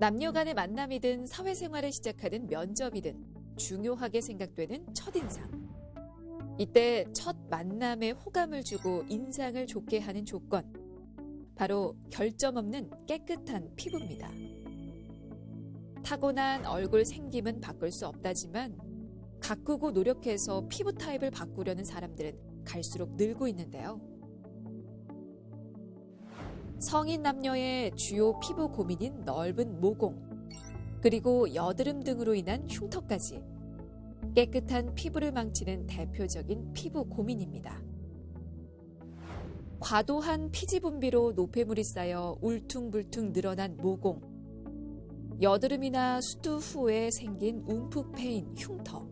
남녀 간의 만남이든 사회생활을 시작하는 면접이든 중요하게 생각되는 첫인상. 이때 첫 만남에 호감을 주고 인상을 좋게 하는 조건. 바로 결점 없는 깨끗한 피부입니다. 타고난 얼굴 생김은 바꿀 수 없다지만 가꾸고 노력해서 피부 타입을 바꾸려는 사람들은 갈수록 늘고 있는데요. 성인 남녀의 주요 피부 고민인 넓은 모공, 그리고 여드름 등으로 인한 흉터까지 깨끗한 피부를 망치는 대표적인 피부 고민입니다. 과도한 피지 분비로 노폐물이 쌓여 울퉁불퉁 늘어난 모공, 여드름이나 수두 후에 생긴 움푹 패인 흉터.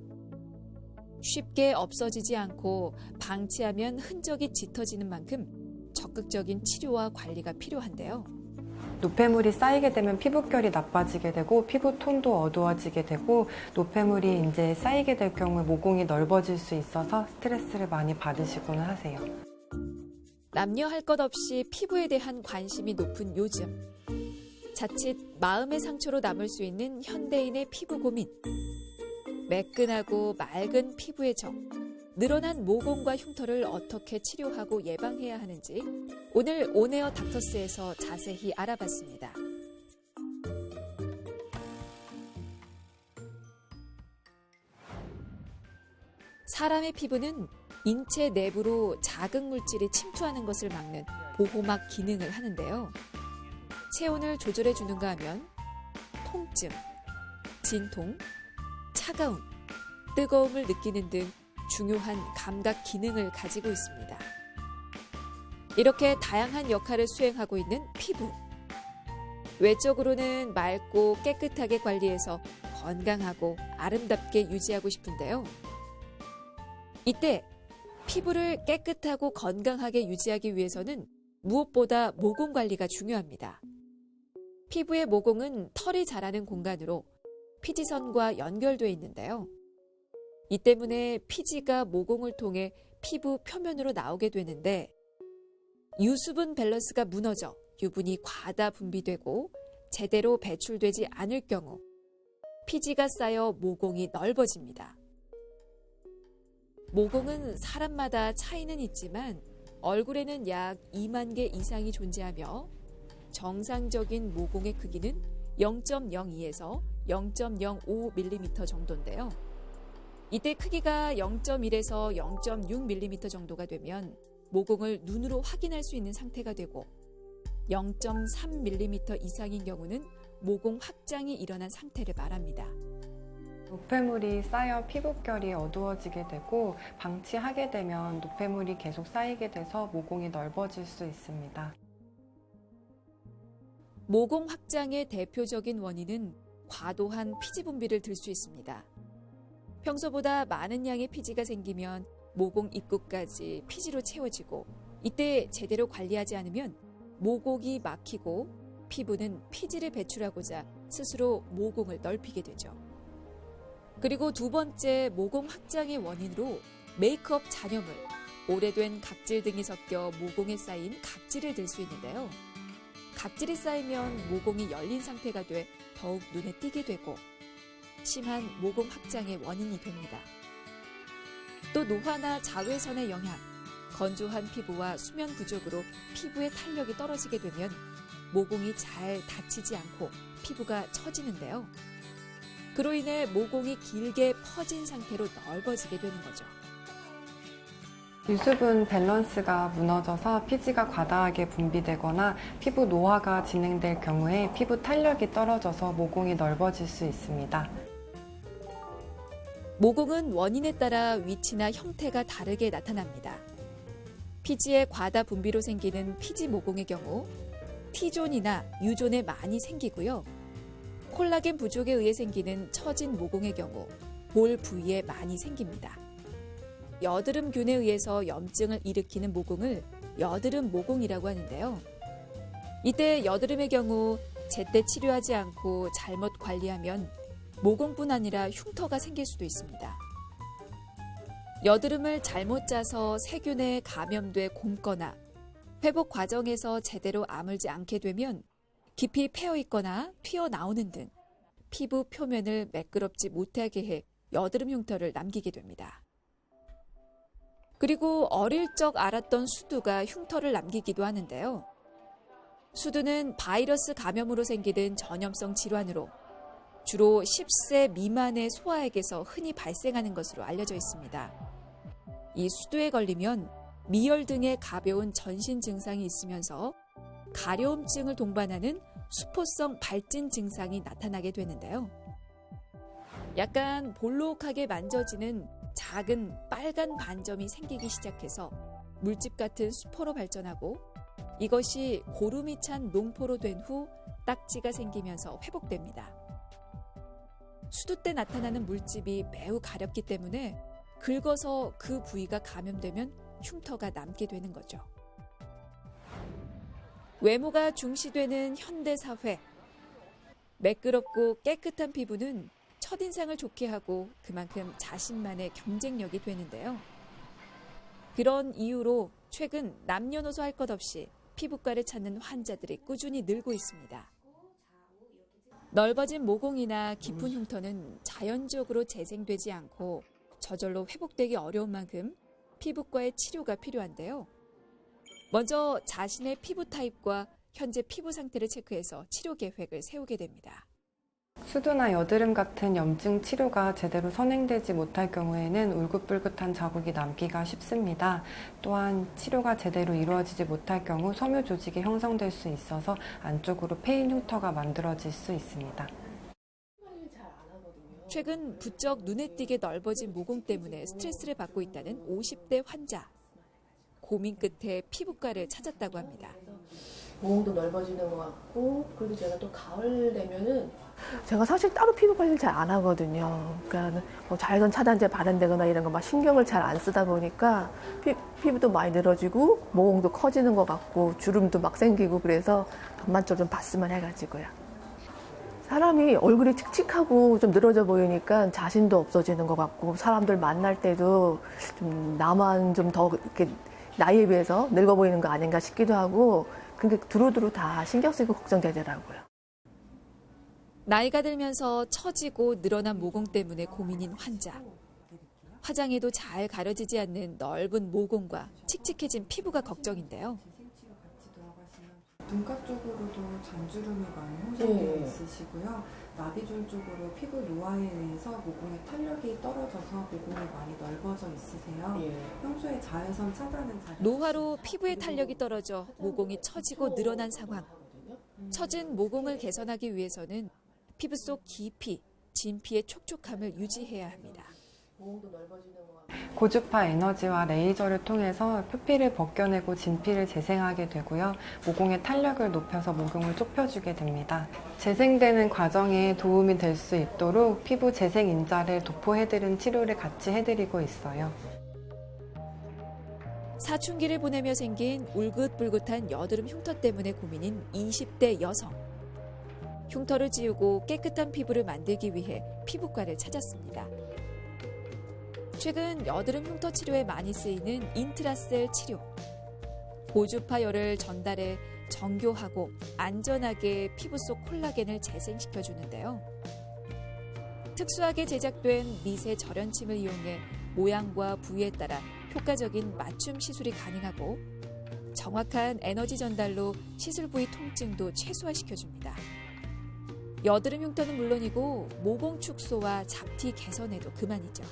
쉽게 없어지지 않고 방치하면 흔적이 짙어지는 만큼 적극적인 치료와 관리가 필요한데요. 노폐물이 쌓이게 되면 피부결이 나빠지게 되고 피부 톤도 어두워지게 되고 노폐물이 이제 쌓이게 될 경우에 모공이 넓어질 수 있어서 스트레스를 많이 받으시곤 하세요. 남녀 할 것 없이 피부에 대한 관심이 높은 요즘. 자칫 마음의 상처로 남을 수 있는 현대인의 피부 고민. 매끈하고 맑은 피부의 적, 늘어난 모공과 흉터를 어떻게 치료하고 예방해야 하는지 오늘 온에어 닥터스에서 자세히 알아봤습니다. 사람의 피부는 인체 내부로 자극 물질이 침투하는 것을 막는 보호막 기능을 하는데요. 체온을 조절해 주는가 하면 통증, 진통, 차가움, 뜨거움을 느끼는 등 중요한 감각 기능을 가지고 있습니다. 이렇게 다양한 역할을 수행하고 있는 피부. 외적으로는 맑고 깨끗하게 관리해서 건강하고 아름답게 유지하고 싶은데요. 이때 피부를 깨끗하고 건강하게 유지하기 위해서는 무엇보다 모공 관리가 중요합니다. 피부의 모공은 털이 자라는 공간으로 피지선과 연결되어 있는데요. 이 때문에 피지가 모공을 통해 피부 표면으로 나오게 되는데 유수분 밸런스가 무너져 유분이 과다 분비되고 제대로 배출되지 않을 경우 피지가 쌓여 모공이 넓어집니다. 모공은 사람마다 차이는 있지만 얼굴에는 약 2만 개 이상이 존재하며 정상적인 모공의 크기는 0.02에서 0.05mm 정도인데요. 이때 크기가 0.1에서 0.6mm 정도가 되면 모공을 눈으로 확인할 수 있는 상태가 되고 0.3mm 이상인 경우는 모공 확장이 일어난 상태를 말합니다. 노폐물이 쌓여 피부결이 어두워지게 되고 방치하게 되면 노폐물이 계속 쌓이게 돼서 모공이 넓어질 수 있습니다. 모공 확장의 대표적인 원인은 과도한 피지 분비를 들 수 있습니다. 평소보다 많은 양의 피지가 생기면 모공 입구까지 피지로 채워지고 이때 제대로 관리하지 않으면 모공이 막히고 피부는 피지를 배출하고자 스스로 모공을 넓히게 되죠. 그리고 두 번째 모공 확장의 원인으로 메이크업 잔여물, 오래된 각질 등이 섞여 모공에 쌓인 각질을 들 수 있는데요. 각질이 쌓이면 모공이 열린 상태가 돼 더욱 눈에 띄게 되고 심한 모공 확장의 원인이 됩니다. 또 노화나 자외선의 영향, 건조한 피부와 수면 부족으로 피부의 탄력이 떨어지게 되면 모공이 잘 닫히지 않고 피부가 처지는데요. 그로 인해 모공이 길게 퍼진 상태로 넓어지게 되는 거죠. 유수분 밸런스가 무너져서 피지가 과다하게 분비되거나 피부 노화가 진행될 경우에 피부 탄력이 떨어져서 모공이 넓어질 수 있습니다. 모공은 원인에 따라 위치나 형태가 다르게 나타납니다. 피지의 과다 분비로 생기는 피지 모공의 경우 T존이나 U존에 많이 생기고요. 콜라겐 부족에 의해 생기는 처진 모공의 경우 볼 부위에 많이 생깁니다. 여드름균에 의해서 염증을 일으키는 모공을 여드름 모공이라고 하는데요. 이때 여드름의 경우 제때 치료하지 않고 잘못 관리하면 모공뿐 아니라 흉터가 생길 수도 있습니다. 여드름을 잘못 짜서 세균에 감염돼 곪거나 회복 과정에서 제대로 아물지 않게 되면 깊이 패여 있거나 튀어나오는 등 피부 표면을 매끄럽지 못하게 해 여드름 흉터를 남기게 됩니다. 그리고 어릴 적 앓았던 수두가 흉터를 남기기도 하는데요. 수두는 바이러스 감염으로 생기는 전염성 질환으로 주로 10세 미만의 소아에게서 흔히 발생하는 것으로 알려져 있습니다. 이 수두에 걸리면 미열 등의 가벼운 전신 증상이 있으면서 가려움증을 동반하는 수포성 발진 증상이 나타나게 되는데요. 약간 볼록하게 만져지는 작은 빨간 반점이 생기기 시작해서 물집 같은 수포로 발전하고 이것이 고름이 찬 농포로 된 후 딱지가 생기면서 회복됩니다. 수두 때 나타나는 물집이 매우 가렵기 때문에 긁어서 그 부위가 감염되면 흉터가 남게 되는 거죠. 외모가 중시되는 현대사회. 매끄럽고 깨끗한 피부는 첫인상을 좋게 하고 그만큼 자신만의 경쟁력이 되는데요. 그런 이유로 최근 남녀노소 할 것 없이 피부과를 찾는 환자들이 꾸준히 늘고 있습니다. 넓어진 모공이나 깊은 흉터는 자연적으로 재생되지 않고 저절로 회복되기 어려운 만큼 피부과의 치료가 필요한데요. 먼저 자신의 피부 타입과 현재 피부 상태를 체크해서 치료 계획을 세우게 됩니다. 수두나 여드름 같은 염증 치료가 제대로 선행되지 못할 경우에는 울긋불긋한 자국이 남기가 쉽습니다. 또한 치료가 제대로 이루어지지 못할 경우 섬유 조직이 형성될 수 있어서 안쪽으로 패인 흉터가 만들어질 수 있습니다. 최근 부쩍 눈에 띄게 넓어진 모공 때문에 스트레스를 받고 있다는 50대 환자. 고민 끝에 피부과를 찾았다고 합니다. 모공도 넓어지는 것 같고, 그리고 제가 또 가을 되면은 제가 사실 따로 피부 관리를 잘 안 하거든요. 그러니까 뭐 자외선 차단제 바른다거나 이런 거 막 신경을 잘 안 쓰다 보니까 피부도 많이 늘어지고 모공도 커지는 것 같고 주름도 막 생기고 그래서 전반적으로 좀 봤으면 해가지고요. 사람이 얼굴이 칙칙하고 좀 늘어져 보이니까 자신도 없어지는 것 같고 사람들 만날 때도 좀 나만 좀 더 이렇게 나이에 비해서 늙어 보이는 거 아닌가 싶기도 하고 그게 두루두루 다 신경 쓰이고 걱정되더라고요. 나이가 들면서 처지고 늘어난 모공 때문에 고민인 환자. 화장해도 잘 가려지지 않는 넓은 모공과 칙칙해진 피부가 걱정인데요. 눈가 쪽으로도 잔주름이 많이 형성되어 있으시고요. 나비존 쪽으로 피부 노화에 의해서 모공의 탄력이 떨어져서 모공이 많이 넓어져 있으세요. 평소에 자외선 차단은 잘 노화로 피부의 탄력이 떨어져 모공이 처지고 늘어난 상황. 처진 모공을 개선하기 위해서는 피부 속 깊이, 진피의 촉촉함을 유지해야 합니다. 고주파 에너지와 레이저를 통해서 표피를 벗겨내고 진피를 재생하게 되고요. 모공의 탄력을 높여서 모공을 좁혀주게 됩니다. 재생되는 과정에 도움이 될 수 있도록 피부 재생 인자를 도포해드린 치료를 같이 해드리고 있어요. 사춘기를 보내며 생긴 울긋불긋한 여드름 흉터 때문에 고민인 20대 여성. 흉터를 지우고 깨끗한 피부를 만들기 위해 피부과를 찾았습니다. 최근 여드름 흉터 치료에 많이 쓰이는 인트라셀 치료. 고주파열을 전달해 정교하고 안전하게 피부 속 콜라겐을 재생시켜주는데요. 특수하게 제작된 미세 절연침을 이용해 모양과 부위에 따라 효과적인 맞춤 시술이 가능하고 정확한 에너지 전달로 시술 부위 통증도 최소화시켜줍니다. 여드름 흉터는 물론이고 모공 축소와 잡티 개선에도 그만이죠.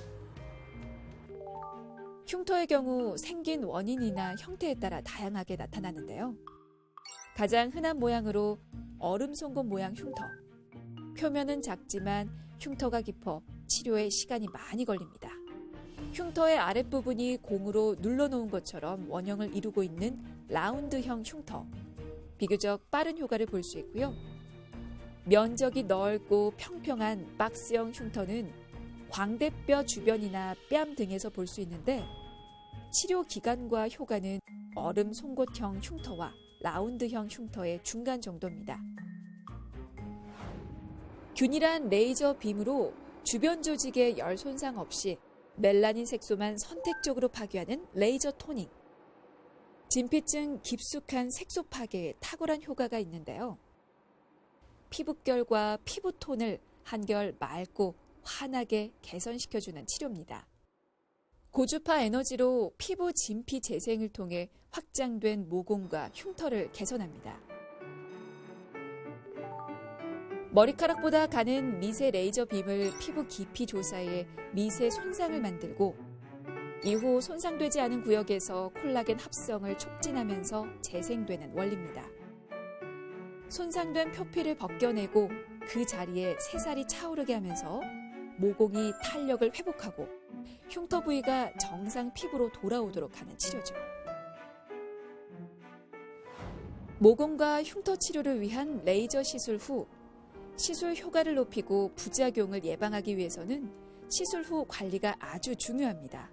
흉터의 경우 생긴 원인이나 형태에 따라 다양하게 나타나는데요. 가장 흔한 모양으로 얼음 송곳 모양 흉터. 표면은 작지만 흉터가 깊어 치료에 시간이 많이 걸립니다. 흉터의 아랫부분이 공으로 눌러놓은 것처럼 원형을 이루고 있는 라운드형 흉터. 비교적 빠른 효과를 볼 수 있고요. 면적이 넓고 평평한 박스형 흉터는 광대뼈 주변이나 뺨 등에서 볼 수 있는데 치료 기간과 효과는 얼음 송곳형 흉터와 라운드형 흉터의 중간 정도입니다. 균일한 레이저 빔으로 주변 조직의 열 손상 없이 멜라닌 색소만 선택적으로 파괴하는 레이저 토닝. 진피층 깊숙한 색소 파괴에 탁월한 효과가 있는데요. 피부결과 피부톤을 한결 맑고 환하게 개선시켜주는 치료입니다. 고주파 에너지로 피부 진피 재생을 통해 확장된 모공과 흉터를 개선합니다. 머리카락보다 가는 미세 레이저 빔을 피부 깊이 조사해 미세 손상을 만들고 이후 손상되지 않은 구역에서 콜라겐 합성을 촉진하면서 재생되는 원리입니다. 손상된 표피를 벗겨내고 그 자리에 새살이 차오르게 하면서 모공이 탄력을 회복하고 흉터 부위가 정상 피부로 돌아오도록 하는 치료죠. 모공과 흉터 치료를 위한 레이저 시술 후 시술 효과를 높이고 부작용을 예방하기 위해서는 시술 후 관리가 아주 중요합니다.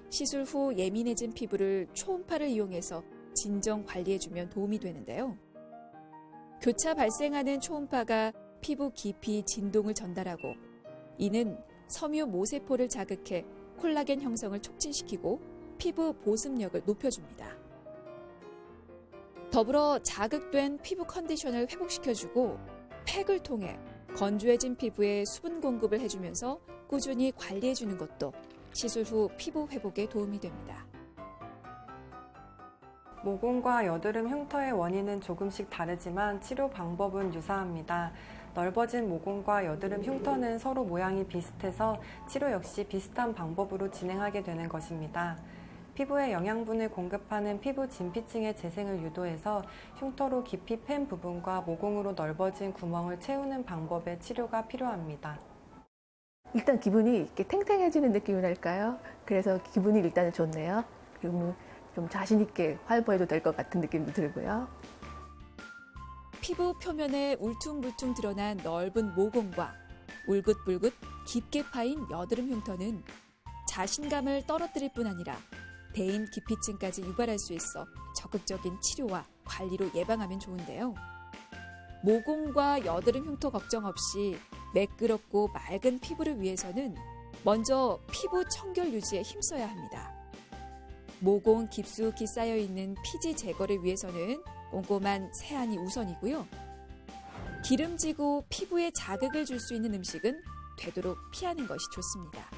시술 후 예민해진 피부를 초음파를 이용해서 진정 관리해주면 도움이 되는데요. 교차 발생하는 초음파가 피부 깊이 진동을 전달하고 이는 섬유 모세포를 자극해 콜라겐 형성을 촉진시키고 피부 보습력을 높여줍니다. 더불어 자극된 피부 컨디션을 회복시켜주고 팩을 통해 건조해진 피부에 수분 공급을 해주면서 꾸준히 관리해주는 것도 시술 후 피부 회복에 도움이 됩니다. 모공과 여드름 흉터의 원인은 조금씩 다르지만 치료 방법은 유사합니다. 넓어진 모공과 여드름 흉터는 서로 모양이 비슷해서 치료 역시 비슷한 방법으로 진행하게 되는 것입니다. 피부에 영양분을 공급하는 피부 진피층의 재생을 유도해서 흉터로 깊이 팬 부분과 모공으로 넓어진 구멍을 채우는 방법의 치료가 필요합니다. 일단 기분이 이렇게 탱탱해지는 느낌이랄까요? 그래서 기분이 일단은 좋네요. 그리고 좀 자신 있게 활보해도 될 것 같은 느낌도 들고요. 피부 표면에 울퉁불퉁 드러난 넓은 모공과 울긋불긋 깊게 파인 여드름 흉터는 자신감을 떨어뜨릴 뿐 아니라 대인 기피증까지 유발할 수 있어 적극적인 치료와 관리로 예방하면 좋은데요. 모공과 여드름 흉터 걱정 없이 매끄럽고 맑은 피부를 위해서는 먼저 피부 청결 유지에 힘써야 합니다. 모공 깊숙이 쌓여있는 피지 제거를 위해서는 꼼꼼한 세안이 우선이고요. 기름지고 피부에 자극을 줄 수 있는 음식은 되도록 피하는 것이 좋습니다.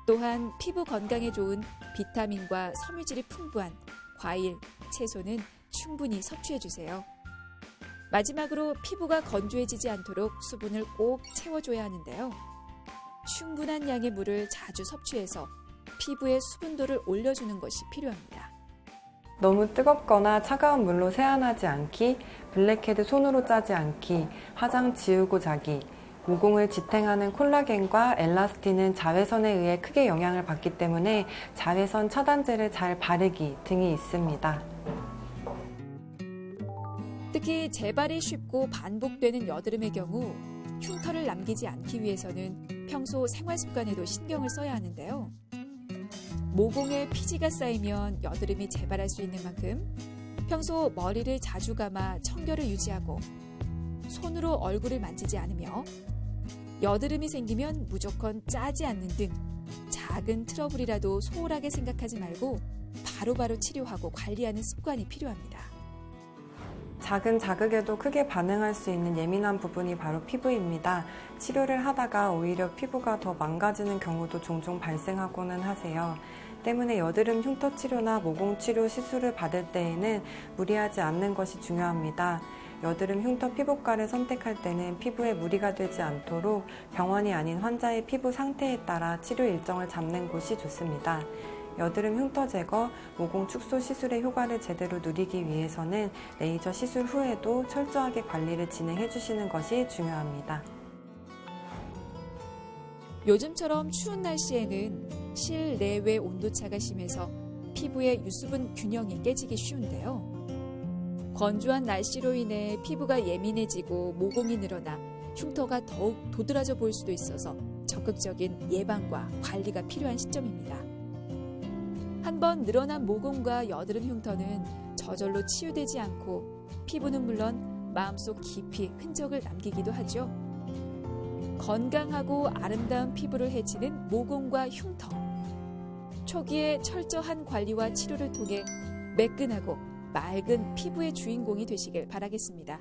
또한 피부 건강에 좋은 비타민과 섬유질이 풍부한 과일, 채소는 충분히 섭취해주세요. 마지막으로 피부가 건조해지지 않도록 수분을 꼭 채워줘야 하는데요. 충분한 양의 물을 자주 섭취해서 피부의 수분도를 올려주는 것이 필요합니다. 너무 뜨겁거나 차가운 물로 세안하지 않기, 블랙헤드 손으로 짜지 않기, 화장 지우고 자기, 모공을 지탱하는 콜라겐과 엘라스틴은 자외선에 의해 크게 영향을 받기 때문에 자외선 차단제를 잘 바르기 등이 있습니다. 특히 재발이 쉽고 반복되는 여드름의 경우 흉터를 남기지 않기 위해서는 평소 생활 습관에도 신경을 써야 하는데요. 모공에 피지가 쌓이면 여드름이 재발할 수 있는 만큼 평소 머리를 자주 감아 청결을 유지하고 손으로 얼굴을 만지지 않으며 여드름이 생기면 무조건 짜지 않는 등 작은 트러블이라도 소홀하게 생각하지 말고 바로바로 치료하고 관리하는 습관이 필요합니다. 작은 자극에도 크게 반응할 수 있는 예민한 부분이 바로 피부입니다. 치료를 하다가 오히려 피부가 더 망가지는 경우도 종종 발생하고는 하세요. 때문에 여드름 흉터 치료나 모공 치료 시술을 받을 때에는 무리하지 않는 것이 중요합니다. 여드름 흉터 피부과를 선택할 때는 피부에 무리가 되지 않도록 병원이 아닌 환자의 피부 상태에 따라 치료 일정을 잡는 곳이 좋습니다. 여드름 흉터 제거, 모공 축소 시술의 효과를 제대로 누리기 위해서는 레이저 시술 후에도 철저하게 관리를 진행해 주시는 것이 중요합니다. 요즘처럼 추운 날씨에는 실내외 온도차가 심해서 피부의 유수분 균형이 깨지기 쉬운데요. 건조한 날씨로 인해 피부가 예민해지고 모공이 늘어나 흉터가 더욱 도드라져 보일 수도 있어서 적극적인 예방과 관리가 필요한 시점입니다. 한번 늘어난 모공과 여드름 흉터는 저절로 치유되지 않고 피부는 물론 마음속 깊이 흔적을 남기기도 하죠. 건강하고 아름다운 피부를 해치는 모공과 흉터. 초기에 철저한 관리와 치료를 통해 매끈하고 맑은 피부의 주인공이 되시길 바라겠습니다.